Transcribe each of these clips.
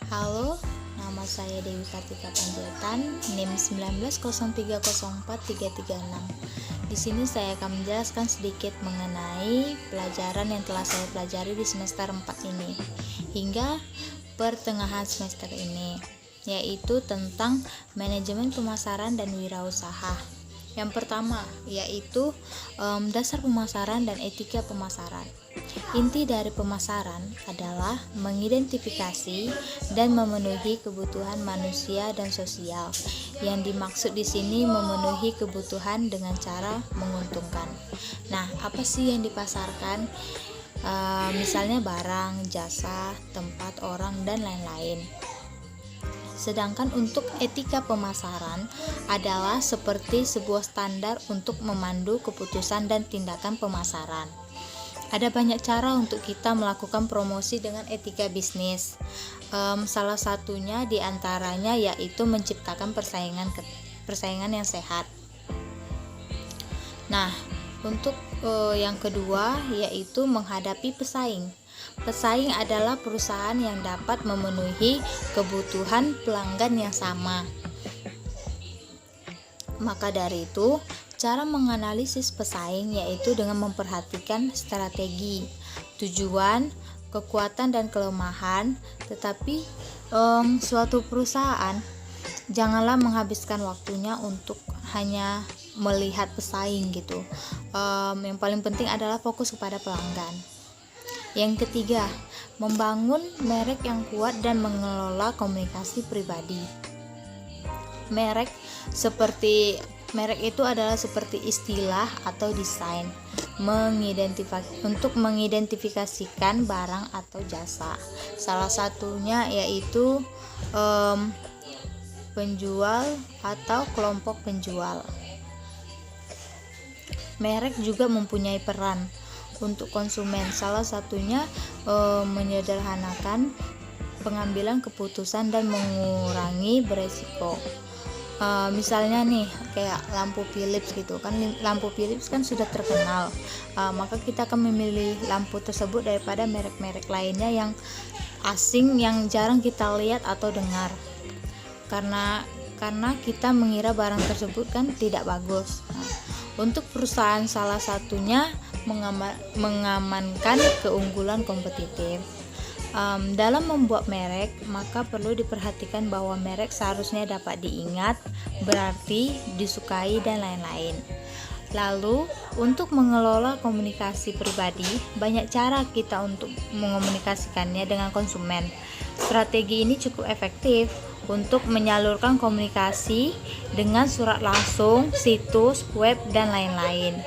Halo, nama saya Dewi Kartika Panjaitan, NIM 1903043336. Di sini saya akan menjelaskan sedikit mengenai pelajaran yang telah saya pelajari di semester 4 ini hingga pertengahan semester ini, yaitu tentang manajemen pemasaran dan wirausaha. Yang pertama yaitu dasar pemasaran dan etika pemasaran. Inti dari pemasaran adalah mengidentifikasi dan memenuhi kebutuhan manusia dan sosial. Yang dimaksud di sini memenuhi kebutuhan dengan cara menguntungkan. Nah, apa sih yang dipasarkan? Misalnya barang, jasa, tempat, orang, dan lain-lain. Sedangkan untuk etika pemasaran adalah seperti sebuah standar untuk memandu keputusan dan tindakan pemasaran. Ada banyak cara untuk kita melakukan promosi dengan etika bisnis. Salah satunya diantaranya yaitu menciptakan persaingan yang sehat. Nah, untuk yang kedua yaitu menghadapi pesaing. Pesaing adalah perusahaan yang dapat memenuhi kebutuhan pelanggan yang sama. Maka dari itu, cara menganalisis pesaing yaitu dengan memperhatikan strategi, tujuan, kekuatan dan kelemahan. Tetapi suatu perusahaan janganlah menghabiskan waktunya untuk hanya melihat pesaing gitu. Yang paling penting adalah fokus kepada pelanggan. Yang ketiga, membangun merek yang kuat dan mengelola komunikasi pribadi. Merek itu adalah seperti istilah atau desain untuk mengidentifikasikan barang atau jasa. Salah satunya yaitu penjual atau kelompok penjual. Merek juga mempunyai peran untuk konsumen, salah satunya menyederhanakan pengambilan keputusan dan mengurangi beresiko. Misalnya nih kayak lampu Philips gitu kan, lampu Philips kan sudah terkenal, maka kita akan memilih lampu tersebut daripada merek-merek lainnya yang asing yang jarang kita lihat atau dengar, karena kita mengira barang tersebut kan tidak bagus. Untuk perusahaan salah satunya mengamankan keunggulan kompetitif. Dalam membuat merek, maka perlu diperhatikan bahwa merek seharusnya dapat diingat, berarti, disukai, dan lain-lain. Lalu, untuk mengelola komunikasi pribadi, banyak cara kita untuk mengomunikasikannya dengan konsumen. Strategi ini cukup efektif untuk menyalurkan komunikasi dengan surat langsung, situs, web, dan lain-lain.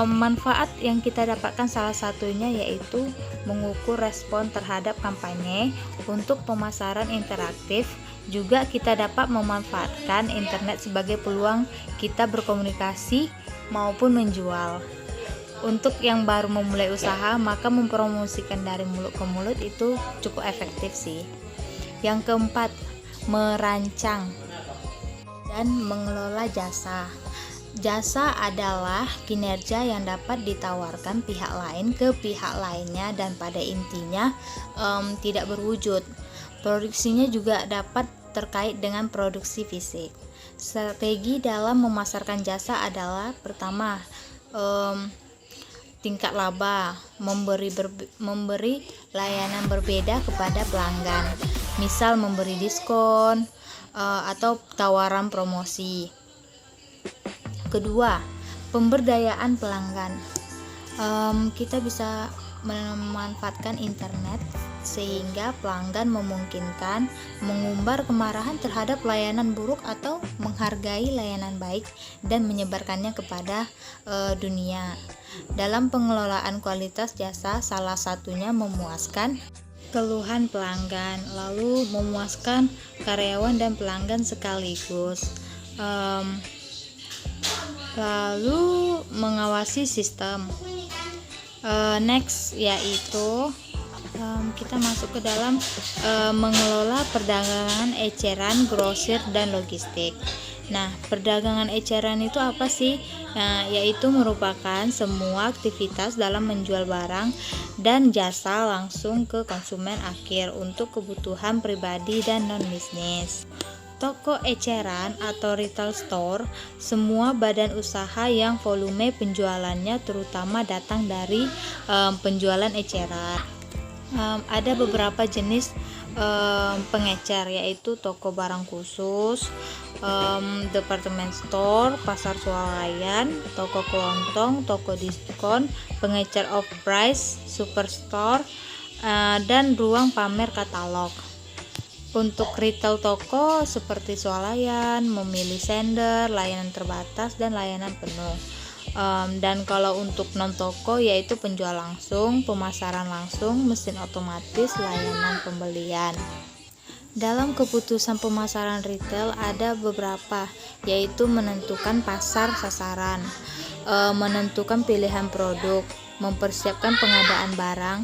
Manfaat yang kita dapatkan salah satunya yaitu mengukur respon terhadap kampanye. Untuk pemasaran interaktif juga kita dapat memanfaatkan internet sebagai peluang kita berkomunikasi maupun menjual. Untuk yang baru memulai usaha, maka mempromosikan dari mulut ke mulut itu cukup efektif sih. Yang keempat, merancang dan mengelola jasa. Jasa adalah kinerja yang dapat ditawarkan pihak lain ke pihak lainnya dan pada intinya tidak berwujud. Produksinya juga dapat terkait dengan produksi fisik. Strategi dalam memasarkan jasa adalah pertama, tingkat laba, memberi layanan berbeda kepada pelanggan, misal memberi diskon atau tawaran promosi. Kedua, pemberdayaan pelanggan. Kita bisa memanfaatkan internet sehingga pelanggan memungkinkan mengumbar kemarahan terhadap layanan buruk atau menghargai layanan baik dan menyebarkannya kepada dunia. Dalam pengelolaan kualitas jasa, salah satunya memuaskan keluhan pelanggan, lalu memuaskan karyawan dan pelanggan sekaligus. Lalu mengawasi sistem. Next yaitu kita masuk ke dalam mengelola perdagangan eceran, grosir, dan logistik. Nah, perdagangan eceran itu apa sih? Nah, yaitu merupakan semua aktivitas dalam menjual barang dan jasa langsung ke konsumen akhir untuk kebutuhan pribadi dan non-bisnis. Toko eceran atau retail store, semua badan usaha yang volume penjualannya terutama datang dari penjualan eceran. Ada beberapa jenis pengecer, yaitu toko barang khusus, departemen store, pasar swalayan, toko kelontong, toko diskon, pengecer off price, superstore, dan ruang pamer katalog. Untuk retail toko seperti swalayan memilih sender, layanan terbatas, dan layanan penuh. Dan kalau untuk non toko yaitu penjual langsung, pemasaran langsung, mesin otomatis, layanan pembelian. Dalam keputusan pemasaran retail ada beberapa, yaitu menentukan pasar sasaran, menentukan pilihan produk, mempersiapkan pengadaan barang,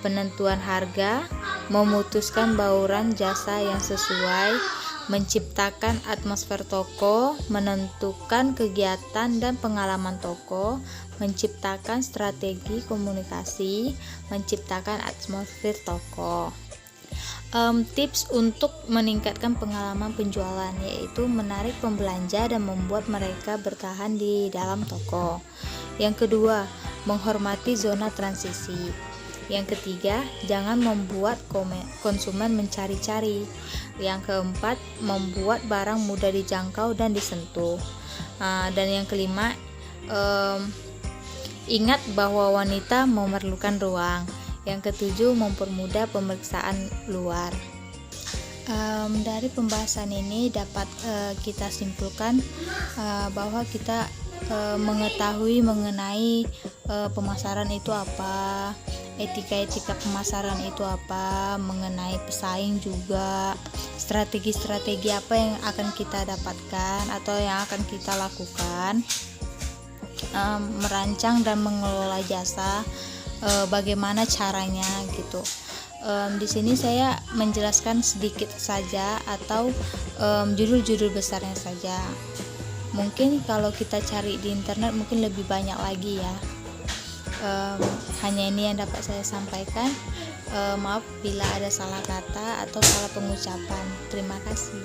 penentuan harga, memutuskan bauran jasa yang sesuai, menciptakan atmosfer toko, menentukan kegiatan dan pengalaman toko, menciptakan strategi komunikasi, menciptakan atmosfer toko. Tips untuk meningkatkan pengalaman penjualan yaitu menarik pembelanja dan membuat mereka bertahan di dalam toko. Yang kedua, menghormati zona transisi. Yang ketiga, jangan membuat konsumen mencari-cari. Yang keempat, membuat barang mudah dijangkau dan disentuh. Dan yang kelima, ingat bahwa wanita memerlukan ruang. Yang ketujuh, mempermudah pemeriksaan luar. Dari pembahasan ini dapat kita simpulkan bahwa kita mengetahui mengenai pemasaran itu apa, etika-etika pemasaran itu apa, mengenai pesaing juga, strategi-strategi apa yang akan kita dapatkan atau yang akan kita lakukan, merancang dan mengelola jasa, bagaimana caranya gitu. Di sini saya menjelaskan sedikit saja atau judul-judul besarnya saja. Mungkin kalau kita cari di internet mungkin lebih banyak lagi ya. Hanya ini yang dapat saya sampaikan. Maaf bila ada salah kata atau salah pengucapan. Terima kasih.